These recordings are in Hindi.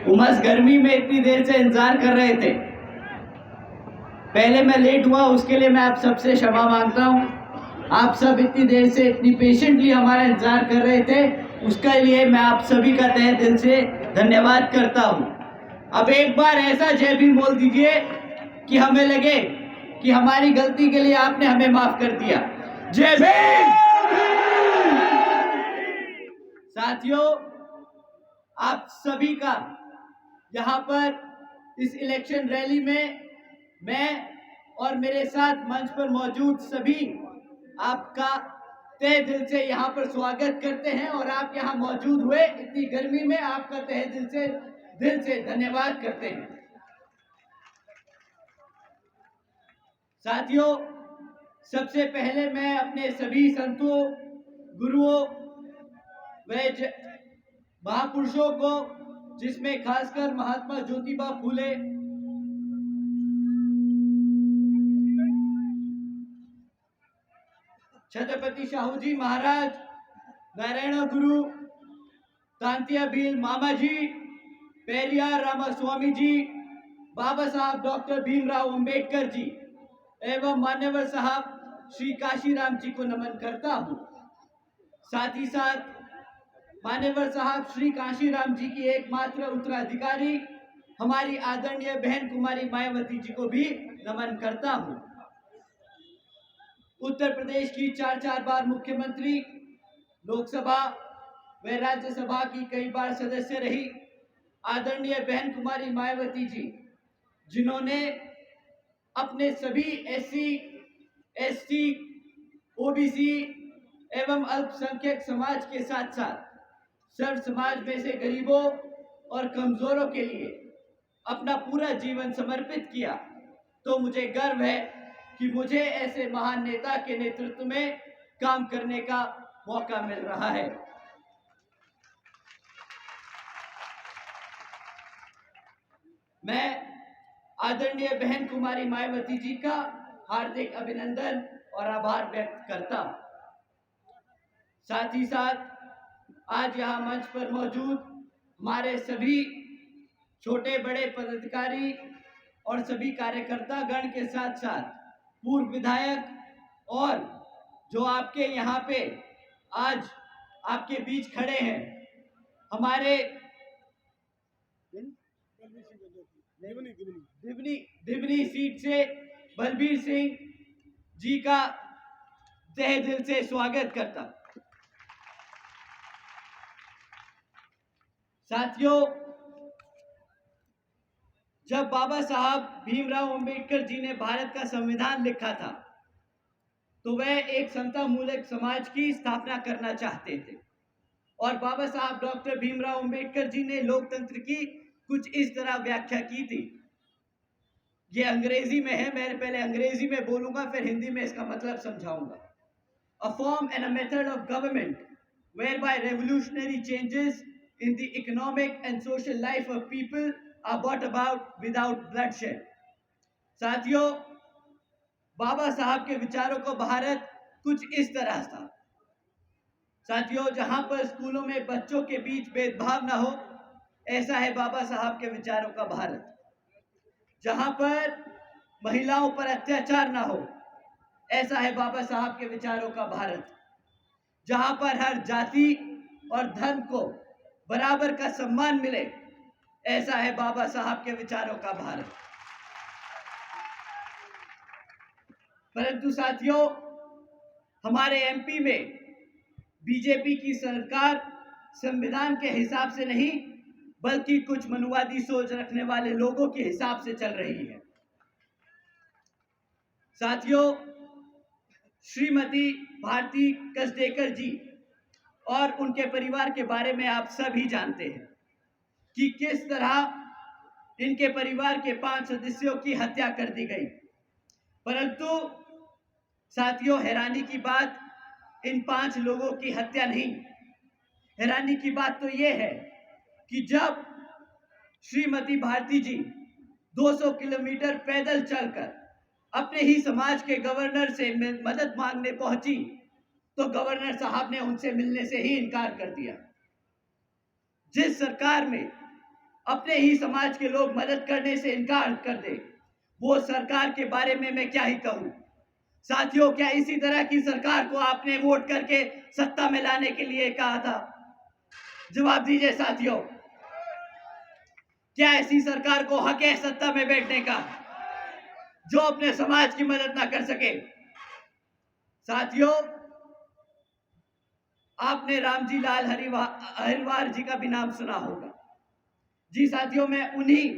उमस गर्मी में इतनी देर से इंतजार कर रहे थे। पहले मैं लेट हुआ, उसके लिए मैं आप सबसे क्षमा मांगता हूं। आप सब इतनी देर से इतनी पेशेंटली हमारा इंतजार कर रहे थे, उसके लिए मैं आप सभी का तहे दिल से धन्यवाद करता हूं। अब एक बार ऐसा जय भीम बोल दीजिए कि हमें लगे कि हमारी गलती के लिए आपने हमें माफ कर दिया। जय भीम। साथियों, आप सभी का यहाँ पर इस इलेक्शन रैली में मैं और मेरे साथ मंच पर मौजूद सभी आपका तहे दिल से यहाँ पर स्वागत करते हैं और आप यहाँ मौजूद हुए इतनी गर्मी में, आपका तहे दिल से धन्यवाद करते हैं। साथियों, सबसे पहले मैं अपने सभी संतों, गुरुओं व महापुरुषों को, जिसमें खासकर महात्मा ज्योतिबा फूले, छत्रपति शाहू जी महाराज, नारायण गुरु, तांतिया भील मामा जी, पेरियार रामास्वामी जी, बाबा साहब डॉक्टर भीमराव अंबेडकर जी एवं मान्यवर साहब श्री काशीराम जी को नमन करता हूं। साथ ही साथ मान्यवर साहब श्री काशीराम जी की एकमात्र उत्तराधिकारी हमारी आदरणीय बहन कुमारी मायावती जी को भी नमन करता हूं। उत्तर प्रदेश की 4 बार मुख्यमंत्री, लोकसभा व राज्यसभा की कई बार सदस्य रही आदरणीय बहन कुमारी मायावती जी, जिन्होंने अपने सभी SC, ST, OBC एवं अल्पसंख्यक समाज के साथ साथ सर्व समाज में से गरीबों और कमजोरों के लिए अपना पूरा जीवन समर्पित किया, तो मुझे गर्व है कि मुझे ऐसे महान नेता के नेतृत्व में काम करने का मौका मिल रहा है। मैं आदरणीय बहन कुमारी मायावती जी का हार्दिक अभिनंदन और आभार व्यक्त करता हूं। साथ ही साथ आज यहाँ मंच पर मौजूद हमारे सभी छोटे बड़े पदाधिकारी और सभी कार्यकर्ता गण के साथ साथ पूर्व विधायक और जो आपके यहाँ पे आज आपके बीच खड़े हैं, हमारे दिवनी सीट से बलबीर सिंह जी का तहे दिल से स्वागत करता। साथियों, जब बाबा साहब भीमराव अंबेडकर जी ने भारत का संविधान लिखा था, तो वह एक समता मूलक समाज की स्थापना करना चाहते थे और बाबा साहब डॉक्टर भीमराव अंबेडकर जी ने लोकतंत्र की कुछ इस तरह व्याख्या की थी। ये अंग्रेजी में है, मैं पहले अंग्रेजी में बोलूंगा, फिर हिंदी में इसका मतलब समझाऊंगा। A form and a method of government whereby revolutionary changes in the economic and social life of people are brought about without bloodshed। साथियों, बाबा साहब के विचारों को भारत कुछ इस तरह था। साथियों, जहां पर स्कूलों में बच्चों के बीच भेदभाव ना हो, ऐसा है बाबा साहब के विचारों का भारत। जहां पर महिलाओं पर अत्याचार ना हो, ऐसा है बाबा साहब के विचारों का भारत। जहां पर हर जाति और धर्म को बराबर का सम्मान मिले, ऐसा है बाबा साहब के विचारों का भारत। परंतु साथियों, हमारे MP में बीजेपी की सरकार संविधान के हिसाब से नहीं, बल्कि कुछ मनुवादी सोच रखने वाले लोगों के हिसाब से चल रही है। साथियों, श्रीमती भारती कसडेकर जी और उनके परिवार के बारे में आप सभी जानते हैं कि किस तरह इनके परिवार के 5 सदस्यों की हत्या कर दी गई। परंतु साथियों, हैरानी की बात इन 5 लोगों की हत्या नहीं, हैरानी की बात तो यह है कि जब श्रीमती भारती जी 200 किलोमीटर पैदल चलकर अपने ही समाज के गवर्नर से मदद मांगने पहुंची, तो गवर्नर साहब ने उनसे मिलने से ही इनकार कर दिया। जिस सरकार में अपने ही समाज के लोग मदद करने से इनकार कर दे, वो सरकार के बारे में मैं क्या ही कहूं। साथियों, क्या इसी तरह की सरकार को आपने वोट करके सत्ता में लाने के लिए कहा था? जवाब दीजिए साथियों, क्या ऐसी सरकार को हक है सत्ता में बैठने का जो अपने समाज की मदद ना कर सके? साथियों, आपने रामजी लाल अहिरवार जी का भी नाम सुना होगा। जी साथियों, मैं उन्हीं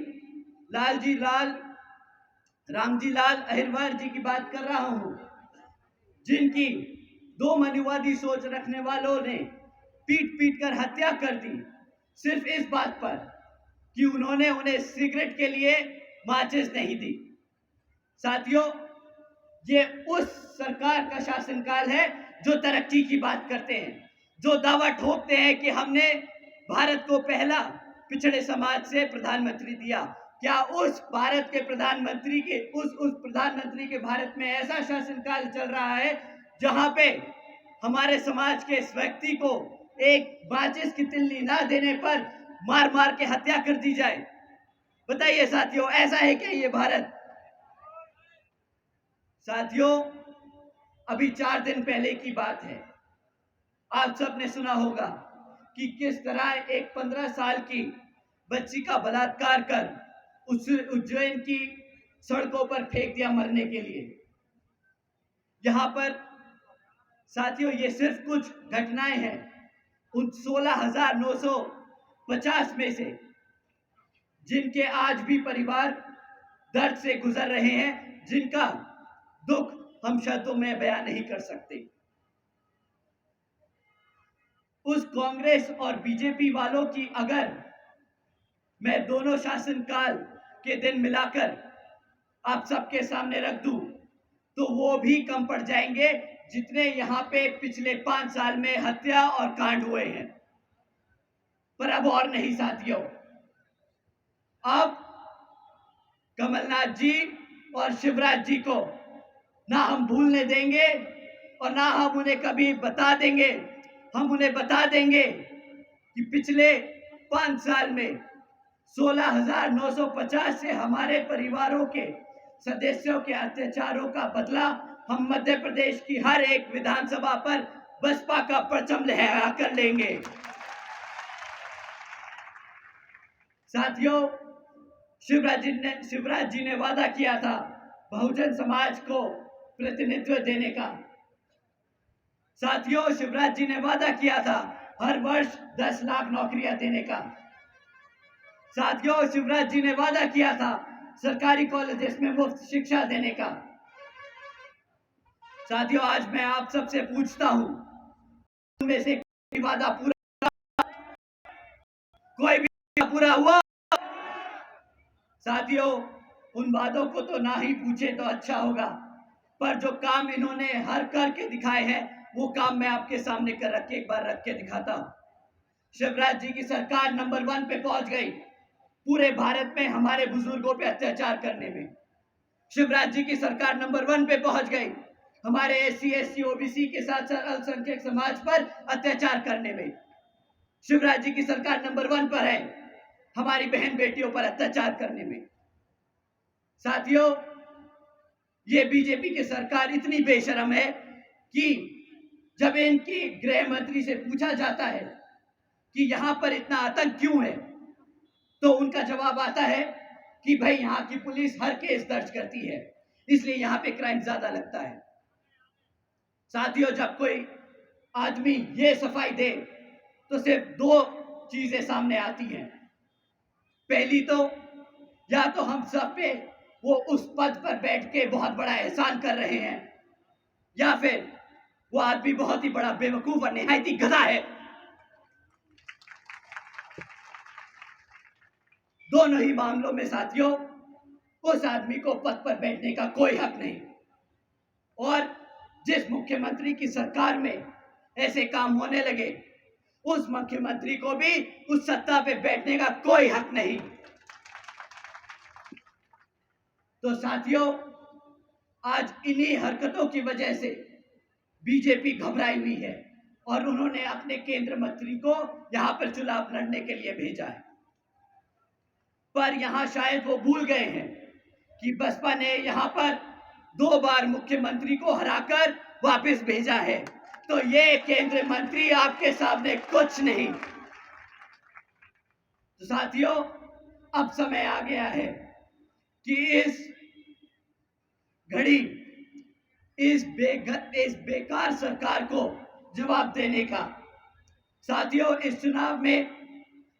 रामजी लाल अहिरवार जी की बात कर रहा हूं, जिनकी दो मनुवादी सोच रखने वालों ने पीट पीट कर हत्या कर दी, सिर्फ इस बात पर कि उन्होंने उन्हें सिगरेट के लिए माचिस नहीं दी। साथियों, ये उस सरकार का शासनकाल है जो तरक्की की बात करते हैं, जो दावा ठोकते हैं कि हमने भारत को पहला पिछड़े समाज से प्रधानमंत्री दिया। क्या उस भारत के प्रधानमंत्री के भारत में ऐसा शासनकाल चल रहा है जहां पे हमारे समाज के इस व्यक्ति को एक माचिस की तिल्ली ना देने पर मार मार के हत्या कर दी जाए? बताइए साथियों, ऐसा है क्या ये भारत? साथियों, अभी 4 दिन पहले की बात है, आप सबने सुना होगा कि किस तरह एक 15 साल की बच्ची का बलात्कार कर उस उज्जैन की सड़कों पर फेंक दिया मरने के लिए। यहां पर साथियों, ये सिर्फ कुछ घटनाएं हैं उन 16,950 में से, जिनके आज भी परिवार दर्द से गुजर रहे हैं, जिनका दुख हम शब्दों में बयान नहीं कर सकते। उस कांग्रेस और बीजेपी वालों की अगर मैं दोनों शासनकाल के दिन मिलाकर आप सबके सामने रख दूं, तो वो भी कम पड़ जाएंगे जितने यहां पे पिछले 5 साल में हत्या और कांड हुए हैं। पर अब और नहीं साथियों, अब कमलनाथ जी और शिवराज जी को ना हम भूलने देंगे और ना हम उन्हें कभी बता देंगे। हम उन्हें बता देंगे कि पिछले 5 साल में 16,950 से हमारे परिवारों के सदस्यों के अत्याचारों का बदला हम मध्य प्रदेश की हर एक विधानसभा पर बसपा का परचम लहरा कर लेंगे। साथियों, शिवराज जी ने वादा किया था बहुजन समाज को प्रतिनिधित्व देने का। साथियों, शिवराज जी ने वादा किया था हर वर्ष 10 लाख नौकरियां देने का। साथियों, शिवराज जी ने वादा किया था सरकारी कॉलेजेस में मुफ्त शिक्षा देने का। साथियों, आज मैं आप सबसे पूछता हूं, उनमें से कोई वादा पूरा हुआ? साथियों, उन वादों को तो ना ही पूछे तो अच्छा होगा, पर जो काम इन्होंने हर करके दिखाए हैं, वो काम मैं आपके सामने एक बार रख के दिखाता हूं। शिवराज जी की सरकार नंबर 1 पे पहुंच गई पूरे भारत में हमारे बुजुर्गों पे अत्याचार करने में। शिवराज जी की सरकार नंबर 1 पे पहुंच गई हमारे SC ST OBC के साथ अल्पसंख्यक समाज पर अत्याचार करने में। शिवराज जी की सरकार नंबर 1 पर है हमारी बहन बेटियों पर अत्याचार करने में। साथियों, ये बीजेपी की सरकार इतनी बेशरम है कि जब इनकी गृह मंत्री से पूछा जाता है कि यहां पर इतना आतंक क्यों है, तो उनका जवाब आता है कि भाई यहां की पुलिस हर केस दर्ज करती है, इसलिए यहां पे क्राइम ज्यादा लगता है। साथियों, जब कोई आदमी ये सफाई दे तो सिर्फ 2 चीजें सामने आती हैं। पहली तो या तो हम सब पे वो उस पद पर बैठ के बहुत बड़ा एहसान कर रहे हैं, या फिर वो आदमी बहुत ही बड़ा बेवकूफ और निहायती गधा है। दोनों ही मामलों में साथियों, उस आदमी को पद पर बैठने का कोई हक नहीं। और जिस मुख्यमंत्री की सरकार में ऐसे काम होने लगे, उस मुख्यमंत्री को भी उस सत्ता पे बैठने का कोई हक नहीं। तो साथियों, आज इन्हीं हरकतों की वजह से बीजेपी घबराई हुई है। और उन्होंने अपने केंद्र मंत्री को यहां पर चुनाव लड़ने के लिए भेजा है। पर यहां शायद वो भूल गए हैं कि बसपा ने यहां पर 2 बार मुख्यमंत्री को हराकर वापस भेजा है। तो ये केंद्र मंत्री आपके सामने कुछ नहीं। तो साथियों, अब समय आ गया है कि इस घड़ी इस बेकार सरकार को जवाब देने का। साथियों, इस चुनाव में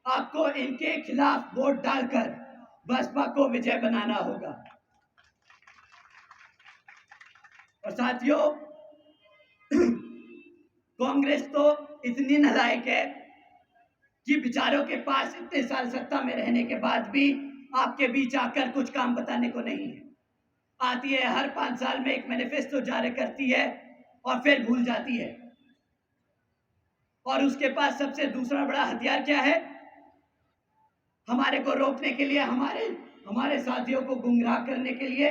आपको इनके खिलाफ वोट डालकर बसपा को विजय बनाना होगा। और साथियों, कांग्रेस तो इतनी नालायक है कि बेचारों के पास इतने साल सत्ता में रहने के बाद भी आपके बीच आकर कुछ काम बताने को नहीं है। आती है, हर 5 साल में एक मैनिफेस्टो जारी करती है और फिर भूल जाती है। और उसके पास सबसे दूसरा बड़ा हथियार क्या है? हमारे को रोकने के लिए, हमारे साथियों को गुमराह करने के लिए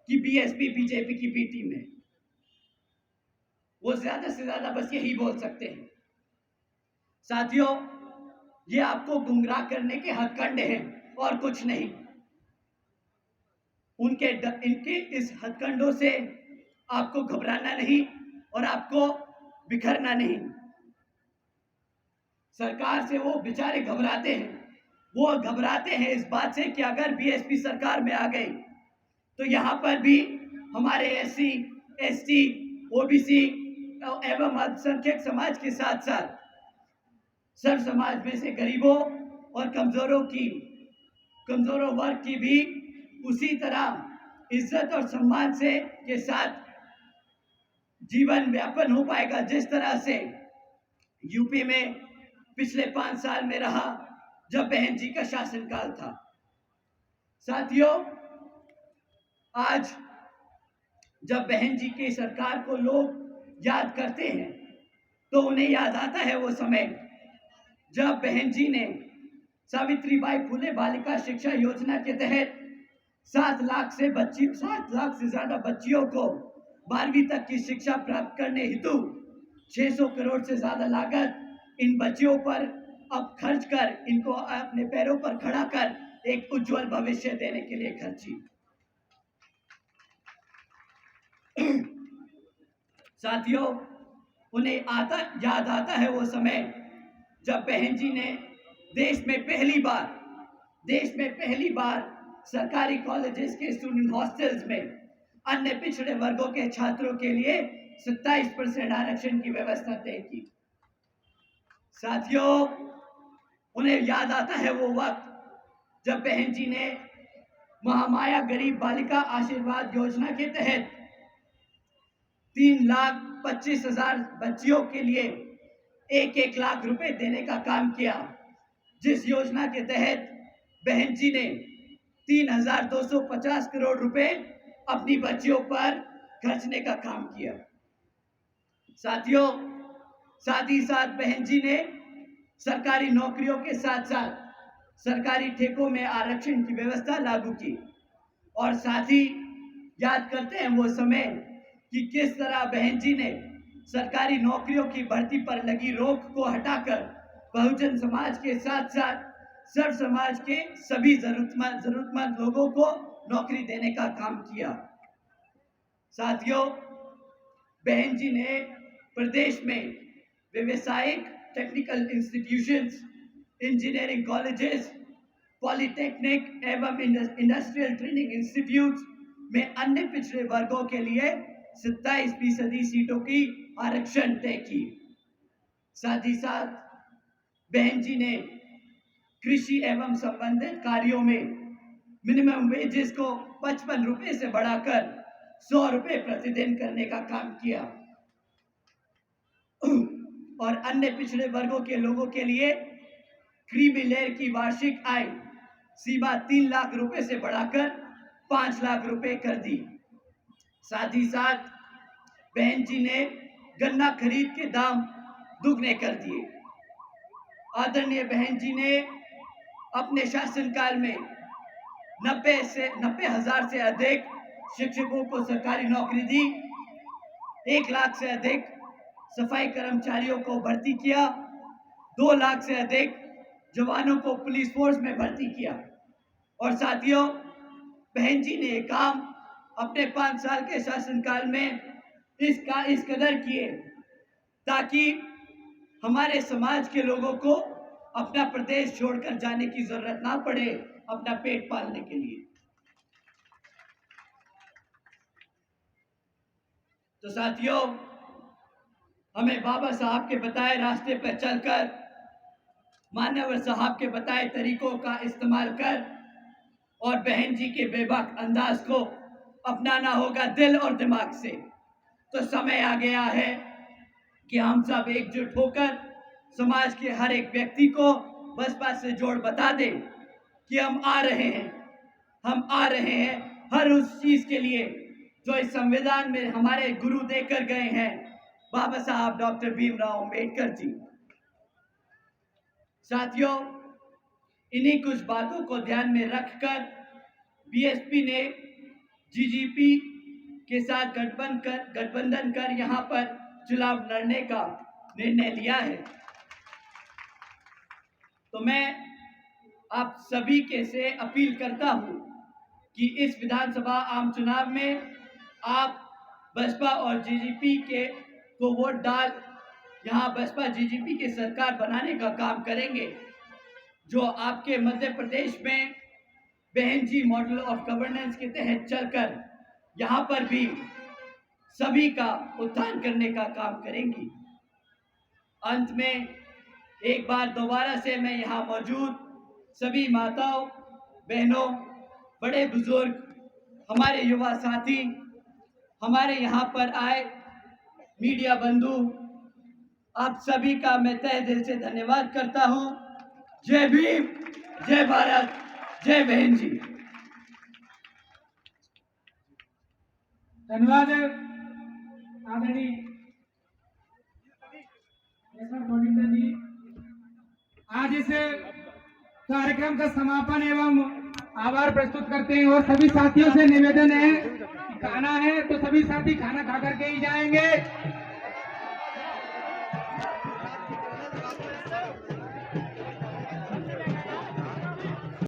कि बीएसपी बीजेपी की बी टीम है। वो ज्यादा से ज्यादा बस यही बोल सकते हैं। साथियों, ये आपको गुमराह करने के हथकंडे हैं और कुछ नहीं। इनके इस हथकंडों से आपको घबराना नहीं और आपको बिखरना नहीं। सरकार से वो बेचारे घबराते हैं। वो घबराते हैं इस बात से कि अगर बीएसपी सरकार में आ गई तो यहां पर भी हमारे एससी, एसटी, ओबीसी एवं अल्पसंख्यक समाज के साथ साथ सर्व समाज में से गरीबों और कमजोरों वर्ग की भी उसी तरह इज्जत और सम्मान से के साथ जीवन व्यापन हो पाएगा जिस तरह से यूपी में पिछले 5 साल में रहा जब बहन जी का शासनकाल था। साथियों, आज जब बहन जी की सरकार को लोग याद करते हैं तो उन्हें याद आता है वो समय जब बहन जी ने सावित्रीबाई फुले बालिका शिक्षा योजना के तहत 7 लाख से ज्यादा बच्चियों को 12वीं तक की शिक्षा प्राप्त करने हेतु 600 करोड़ से ज्यादा लागत इन बच्चियों पर अब खर्च कर इनको अपने पैरों पर खड़ा कर एक उज्जवल भविष्य देने के लिए खर्ची। साथियों, उन्हें याद आता है वो समय जब बहन जी ने देश में पहली बार सरकारी कॉलेजेस के स्टूडेंट हॉस्टल्स में अन्य पिछड़े वर्गों के छात्रों के लिए 27% आरक्षण की व्यवस्था तय की। साथियों, उन्हें याद आता है वो वक्त जब बहन जी ने महामाया गरीब बालिका आशीर्वाद योजना के तहत 3,25,000 बच्चियों के लिए 1-1 लाख रुपए देने का काम किया, जिस योजना के तहत बहन जी ने 3,250 करोड़ रुपए अपनी बच्चियों पर खर्चने का काम किया। साथियों, साथ ही साथ बहन जी ने सरकारी नौकरियों के साथ साथ सरकारी ठेकों में आरक्षण की व्यवस्था लागू की। और साथ ही याद करते हैं वो समय कि किस तरह बहन जी ने सरकारी नौकरियों की भर्ती पर लगी रोक को हटाकर बहुजन समाज के साथ साथ सर्व समाज के सभी जरूरतमंद लोगों को नौकरी देने का काम किया। साथियों, बहन जी ने प्रदेश में व्यवसायिक technical institutions, engineering colleges, polytechnic एवं इंडस्ट्रियल ट्रेनिंग इंस्टीट्यूट में अन्य पिछड़े वर्गों के लिए 27% सीटों की आरक्षण तय की। साथ ही साथ बहन जी ने कृषि एवं संबंधित कार्यों में मिनिमम वेजेस को 55 रुपए से बढ़ाकर 100 रुपए प्रतिदिन करने का काम किया। और अन्य पिछड़े वर्गों के लोगों के लिए क्रीमी लेयर की वार्षिक आय सीमा 3 लाख रुपए से बढ़ाकर 5 लाख रुपए कर दी। साथ ही साथ बहन जी ने गन्ना खरीद के दाम दुगने कर दिए। आदरणीय बहन जी ने अपने शासनकाल में 90,000 से अधिक शिक्षकों को सरकारी नौकरी दी। 1 लाख से अधिक सफाई कर्मचारियों को भर्ती किया, 2 लाख से अधिक जवानों को पुलिस फोर्स में भर्ती किया। और साथियों, बहन जी ने ये काम अपने 5 साल के शासनकाल में इस कदर किए ताकि हमारे समाज के लोगों को अपना प्रदेश छोड़कर जाने की जरूरत ना पड़े अपना पेट पालने के लिए। तो साथियों, हमें बाबा साहब के बताए रास्ते पर चलकर, मान्यवर साहब के बताए तरीकों का इस्तेमाल कर और बहन जी के बेबाक अंदाज को अपनाना होगा दिल और दिमाग से। तो समय आ गया है कि हम सब एकजुट होकर समाज के हर एक व्यक्ति को बसपा से जोड़ बता दें कि हम आ रहे हैं हर उस चीज के लिए जो इस संविधान में हमारे गुरु देकर गए हैं, बाबा साहब डॉक्टर भीमराव अंबेडकर जी। साथियों, इन्हीं कुछ बातों को ध्यान में रखकर बीएसपी ने जीजीपी के साथ गठबंधन कर यहां पर चुनाव लड़ने का निर्णय लिया है। तो मैं आप सभी के से अपील करता हूं कि इस विधानसभा आम चुनाव में आप बसपा और जीजीपी को वोट डाल यहां बसपा जीजीपी की सरकार बनाने का काम करेंगे, जो आपके मध्य प्रदेश में बहन जी मॉडल ऑफ गवर्नेंस के तहत चलकर यहां पर भी सभी का उत्थान करने का काम करेंगी। अंत में एक बार दोबारा से मैं यहाँ मौजूद सभी माताओं, बहनों, बड़े बुजुर्ग, हमारे युवा साथी, हमारे यहाँ पर आए मीडिया बंधु, आप सभी का मैं तहे दिल से धन्यवाद करता हूँ। जय भीम, जय भारत, जय बहन जी। धन्यवाद आदरणीय जी। आज इस कार्यक्रम का समापन एवं आभार प्रस्तुत करते हैं और सभी साथियों से निवेदन है, खाना है तो सभी साथी खाना खा करके ही जाएंगे।